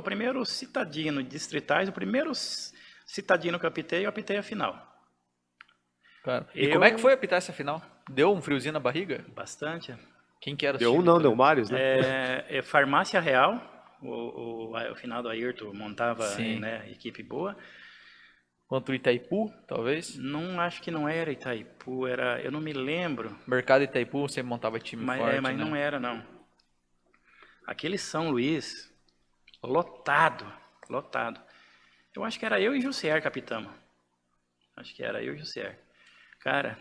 primeiro citadino de distritais, o primeiro citadino que eu apitei a final. Cara, e como é que foi apitar essa final? Deu um friozinho na barriga? Bastante. Quem que era o Deu um time? não, deu vários, né? Farmácia Real, o final do Ayrton montava, Sim. né, equipe boa. Contra o Itaipu, talvez? Não, acho que não era Itaipu, eu não me lembro, Mercado Itaipu sempre montava time forte, mas né? não era não. Aquele São Luís, lotado. Eu acho que era eu e Jussier capitão. Acho que era eu e Jussier. Cara,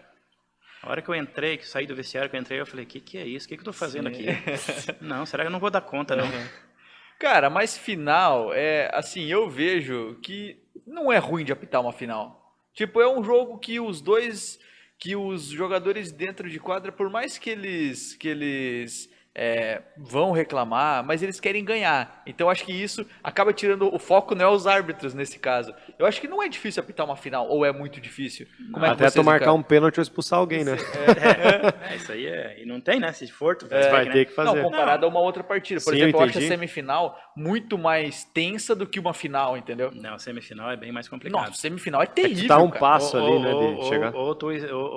a hora que eu entrei, que saí do vestiário, que eu entrei, eu falei, que é isso? O que eu tô fazendo aqui? Não, será que eu não vou dar conta, não? Cara, mas final, assim, eu vejo que não é ruim de apitar uma final. Tipo, é um jogo que os jogadores dentro de quadra, por mais que eles vão reclamar, mas eles querem ganhar. Então acho que isso acaba tirando o foco, não é os árbitros nesse caso. Eu acho que não é difícil apitar uma final, ou é muito difícil? Como é que Até tu vocês marcar encaram? um pênalti ou expulsar alguém, né? Isso aí e não tem, né? Se for, tu Vai né? ter que fazer. Não, comparado a uma outra partida. Por Sim, exemplo, eu eu acho a entendi. semifinal muito mais tensa do que uma final, entendeu? Não, a semifinal é bem mais complicado. Nossa, semifinal é Tu terrível, tá um cara. passo ali, né, de chegar. Ou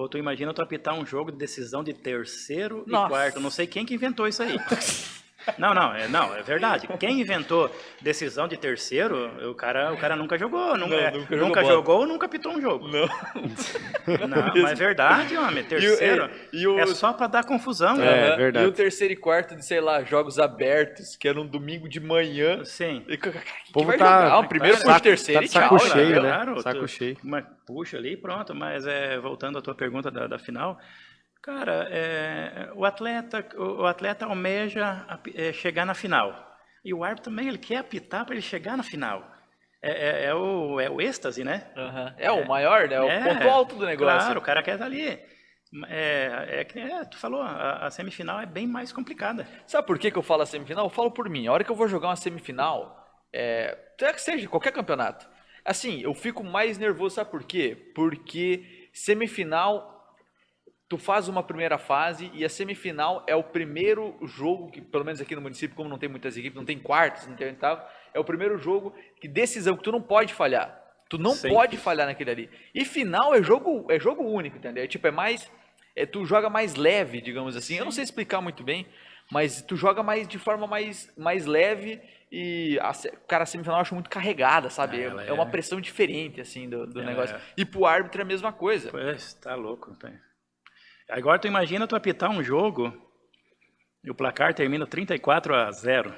tu imagina tu apitar um jogo de decisão de terceiro Nossa. e quarto. Não sei quem que inventou isso aí. Não, é verdade. Quem inventou decisão de terceiro, o cara nunca jogou. Nunca jogou ou nunca apitou um jogo. Não. Não, mas é verdade, homem. Terceiro é só pra dar confusão. É, Aham. verdade. E o terceiro e quarto de, sei lá, jogos abertos, que era um domingo de manhã. Sim. E, cara, O que povo vai tá- jogar? O primeiro tá puxa o terceiro tá e de tchau. saco né? cheio, né? Claro, Saco cheio. Puxa ali, pronto. Mas voltando à tua pergunta da final, cara, o atleta almeja chegar na final. E o árbitro também, ele quer apitar para ele chegar na final. É o êxtase, né? Aham. É o maior, né? O ponto alto do negócio. Claro, o cara quer estar ali. Tu falou, a semifinal é bem mais complicada. Sabe por que eu falo a semifinal? Eu falo por mim. A hora que eu vou jogar uma semifinal, até que seja qualquer campeonato, assim, eu fico mais nervoso, sabe por quê? Porque semifinal, tu faz uma primeira fase e a semifinal é o primeiro jogo, que pelo menos aqui no município, como não tem muitas equipes, não tem quartos, não tem oitavo, é o primeiro jogo que decisão que tu não pode falhar. Tu não Sim. pode falhar naquele ali. E final é jogo único, entendeu? Tipo, tu joga mais leve, digamos assim. Eu não sei explicar muito bem, mas tu joga de forma mais leve e cara, a semifinal eu acho muito carregada, sabe? Ela É uma pressão diferente, assim, do Ela negócio. é. E pro árbitro é a mesma coisa. Pois, tá louco. Agora tu imagina tu apitar um jogo e o placar termina 34-0.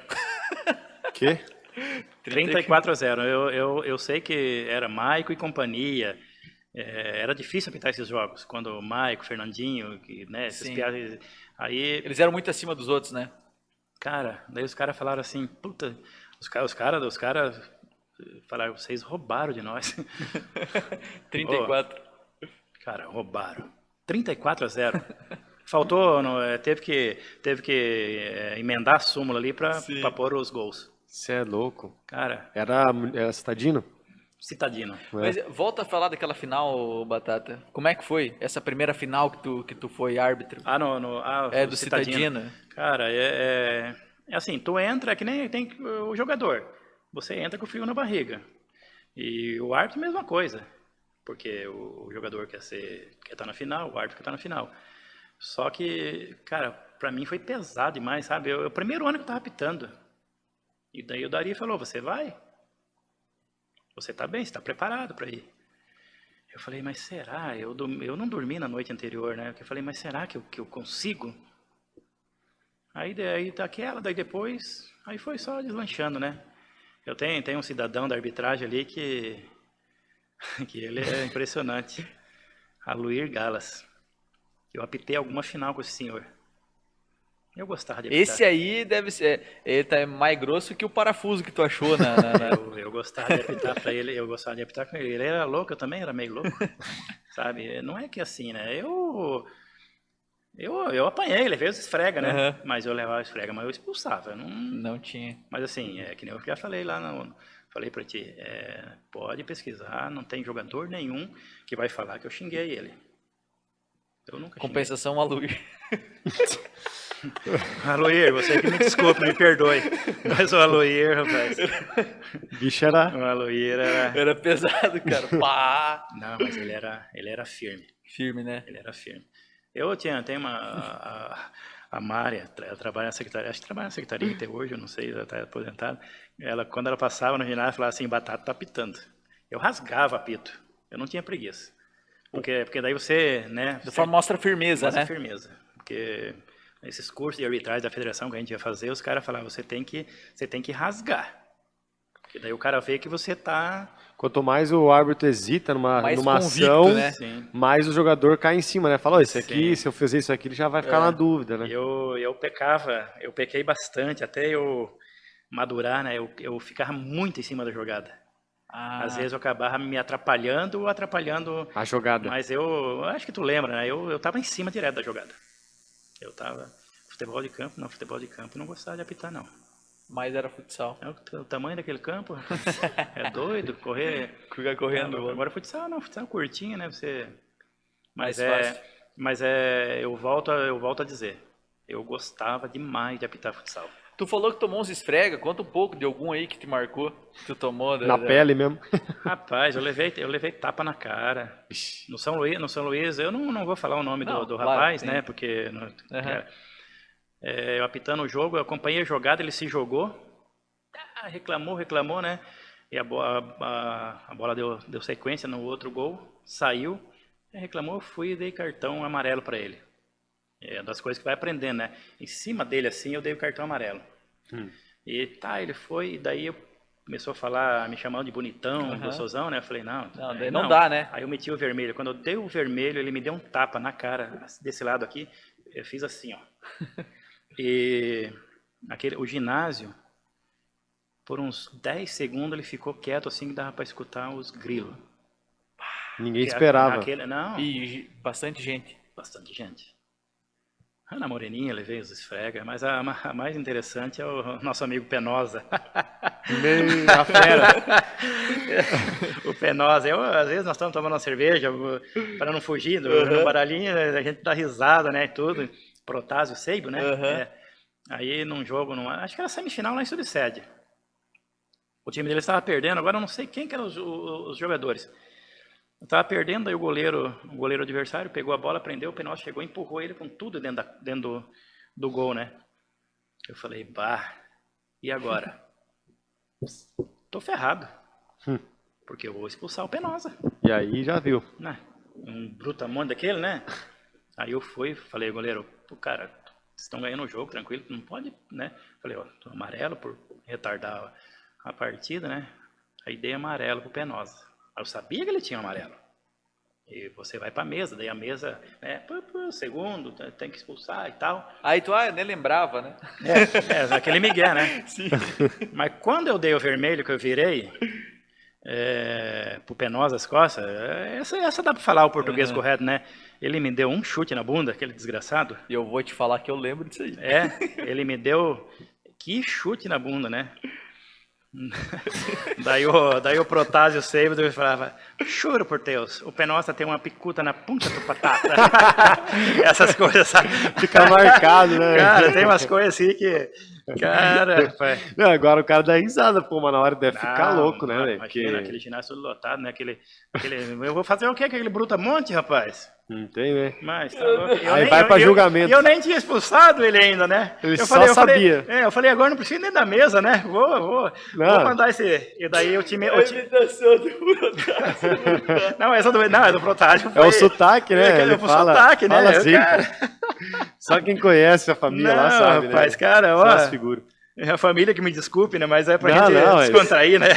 Quê? 34-0. Eu sei que era Maico e companhia. Era difícil apitar esses jogos. Quando o Maico, Fernandinho, né, esses Sim. piadas. Aí, Eles eram muito acima dos outros, né? cara, daí os caras falaram assim, puta, os caras falaram, vocês roubaram de nós. 34. Cara, roubaram. 34-0. Faltou, teve que emendar a súmula ali pra pôr os gols. Você é louco. Cara, Era citadino? citadino. Mas volta a falar daquela final, Batata. Como é que foi essa primeira final que tu foi árbitro? Do Do Citadino. Cara, é assim, tu entra, é que nem tem o jogador. Você entra com o frio na barriga. E o árbitro, mesma coisa. Porque o jogador quer estar na final, o árbitro quer estar na final. Só que, cara, pra mim foi pesado demais, sabe? O primeiro ano que eu tava apitando. E daí o Dari falou, você vai? Você tá bem, você tá preparado pra ir? Eu falei, mas será? Eu não dormi na noite anterior, né? Eu falei, mas será que eu consigo? Aí daí depois, aí foi só deslanchando, né? Eu tenho um cidadão da arbitragem ali que ele é impressionante. Aluir Galas. Eu apitei alguma final com esse senhor. Eu gostava de apitar. Esse aí deve ser. Ele tá mais grosso que o parafuso que tu achou Eu gostava de apitar pra ele, eu gostava de apitar com ele. Ele era louco, eu também era meio louco. Sabe? Não é que assim, né? Eu apanhei, levei os esfrega, né? Uhum. Mas eu levava os esfrega, mas eu expulsava. Não tinha. Mas assim, que nem eu já falei lá, falei pra ti, pode pesquisar, não tem jogador nenhum que vai falar que eu xinguei ele. Eu nunca xinguei. Compensação a Luir. Aloir, você que me desculpe, me perdoe. Mas o Aloir, rapaz. Bicho era. O Aloir era. Era pesado, cara. Pá! Não, mas ele era firme. Firme, né? Ele era firme. Tem uma. A Mária, ela trabalha na secretaria, acho que trabalha na secretaria até hoje, eu não sei, ela está aposentada. Quando ela passava no ginásio, falava assim: batata tá pitando. Eu rasgava apito, eu não tinha preguiça. Porque daí você, né? De forma mostra firmeza, mostra né? firmeza. Porque esses cursos de arbitragem da federação que a gente ia fazer, os caras falavam: você tem que rasgar. Porque daí o cara vê que você tá. Quanto mais o árbitro hesita numa Mais ação, convicto, né? Sim. mais o jogador cai em cima, né? Fala, ó, esse aqui, Sim. se eu fizer isso aqui, ele já vai ficar na dúvida, né? Eu pequei bastante, até eu madurar, né? Eu ficava muito em cima da jogada. Às vezes eu acabava me atrapalhando ou atrapalhando. A jogada. Mas eu acho que tu lembra, né? Eu tava em cima direto da jogada. Eu tava. Futebol de campo não gostava de apitar, não. Mas era futsal. O tamanho daquele campo, rapaz, é doido, correr. Ficar correndo. Agora futsal não, futsal curtinho, né? Você. Mais fácil. Eu volto a dizer, eu gostava demais de apitar futsal. Tu falou que tomou uns esfrega, conta um pouco de algum aí que te marcou, que tu tomou. Na pele mesmo. Rapaz, eu levei tapa na cara. No São Luís, eu não vou falar o nome do claro, rapaz, sim. né? Porque eu apitando o jogo, eu acompanhei a jogada, ele se jogou, reclamou, né? E a bola deu sequência no outro gol, saiu, reclamou, eu fui e dei cartão amarelo para ele. É das coisas que vai aprendendo, né? Em cima dele, assim, eu dei o cartão amarelo. E ele foi, e daí começou a falar, me chamando de bonitão, gostosão, né? Eu falei, não, daí não dá, né? Aí eu meti o vermelho. Quando eu dei o vermelho, ele me deu um tapa na cara, desse lado aqui, eu fiz assim, ó. E o ginásio, por uns 10 segundos, ele ficou quieto, assim, que dava para escutar os grilos. Ninguém esperava. Não, E bastante gente. bastante gente. Na Moreninha, levei os esfrega, mas a mais interessante é o nosso amigo Penosa. A fera. O Penosa, às vezes nós estamos tomando uma cerveja para não fugir do baralhinho, a gente dá risada, né, e tudo. Protásio, Seibo, né? Aí num jogo, acho que era semifinal lá em Subsede. O time dele estava perdendo, agora eu não sei quem que eram os jogadores. Estava perdendo, aí o goleiro adversário pegou a bola, prendeu, o Penosa chegou e empurrou ele com tudo dentro do gol, né? Eu falei, e agora? Tô ferrado. Porque eu vou expulsar o Penosa. E aí já viu. Né? Um brutamonte daquele, né? Aí eu falei, goleiro, cara, vocês estão ganhando o jogo, tranquilo, não pode, né? Falei, tô amarelo por retardar a partida, né? Aí dei amarelo pro Penosa. Eu sabia que ele tinha amarelo. E você vai pra mesa, daí a mesa, né, segundo, tem que expulsar e tal. Aí tu, eu nem lembrava, né? Aquele migué, né? Sim. Mas quando eu dei o vermelho, que eu virei pro Penosa as costas, essa dá pra falar o português correto, né? Ele me deu um chute na bunda, aquele desgraçado. E eu vou te falar que eu lembro disso aí. Ele me deu, que chute na bunda, né? daí o Protásio Seibo falava, juro por Deus, o Penosa tem uma picuta na ponta do patata. Essas coisas, sabe? Fica marcado, né? Cara, tem umas coisas assim que... Cara, não, agora o cara dá risada, pô, mas na hora deve ficar louco, né, velho? Imagina, aquele ginásio todo lotado, né? Eu vou fazer o quê? Aquele brutamonte, rapaz? Não tem, né? Mas tá louco. Aí vai pra julgamento. E eu nem tinha expulsado ele ainda, né? Ele só sabia. Eu falei, agora não preciso nem da mesa, né? Vou mandar esse... E daí o time... A imitação do Protásio. Não, é do Protásio. É o sotaque, né? Ele fala, sotaque, né? Fala assim. Só quem conhece a família lá sabe, rapaz, né? Cara, ó... Só as figuras. É a família que me desculpe, né? Mas é pra gente descontrair, né?